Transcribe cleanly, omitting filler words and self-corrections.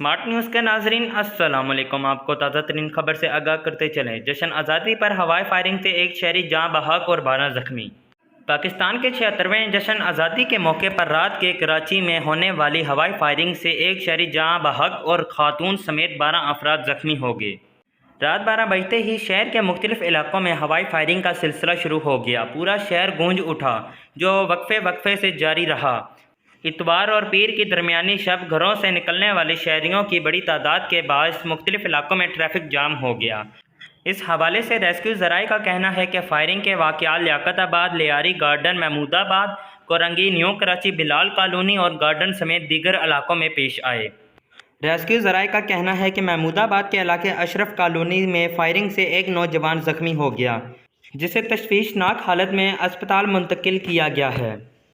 Smart news کے ناظرین السلام علیکم۔ آپ کو تازہ ترین خبر سے آگاہ کرتے چلیں۔ جشن آزادی پر ہوائی فائرنگ سے ایک شہری جاں بحق اور 12 زخمی۔ پاکستان کے 76ویں جشن آزادی کے موقع پر رات کے کراچی میں ہونے والی ہوائی فائرنگ سے ایک شہری جاں بحق اور خاتون سمیت 12 افراد زخمی ہو گئے۔ رات 12 بجتے ہی شہر کے مختلف علاقوں میں ہوائی فائرنگ کا سلسلہ شروع ہو گیا۔ پورا شہر گونج اٹھا، جو وقفے سے جاری رہا۔ اتوار اور پیر کی درمیانی شب گھروں سے نکلنے والے شہریوں کی بڑی تعداد کے باعث مختلف علاقوں میں ٹریفک جام ہو گیا۔ اس حوالے سے ریسکیو ذرائع کا کہنا ہے کہ فائرنگ کے واقعات لیاقت آباد، لیاری گارڈن، محمود آباد، کورنگی، نیو کراچی، بلال کالونی اور گارڈن سمیت دیگر علاقوں میں پیش آئے۔ ریسکیو ذرائع کا کہنا ہے کہ محمود آباد کے علاقے اشرف کالونی میں فائرنگ سے ایک نوجوان زخمی ہو گیا، جسے تشویشناک حالت میں اسپتال منتقل کیا گیا ہے۔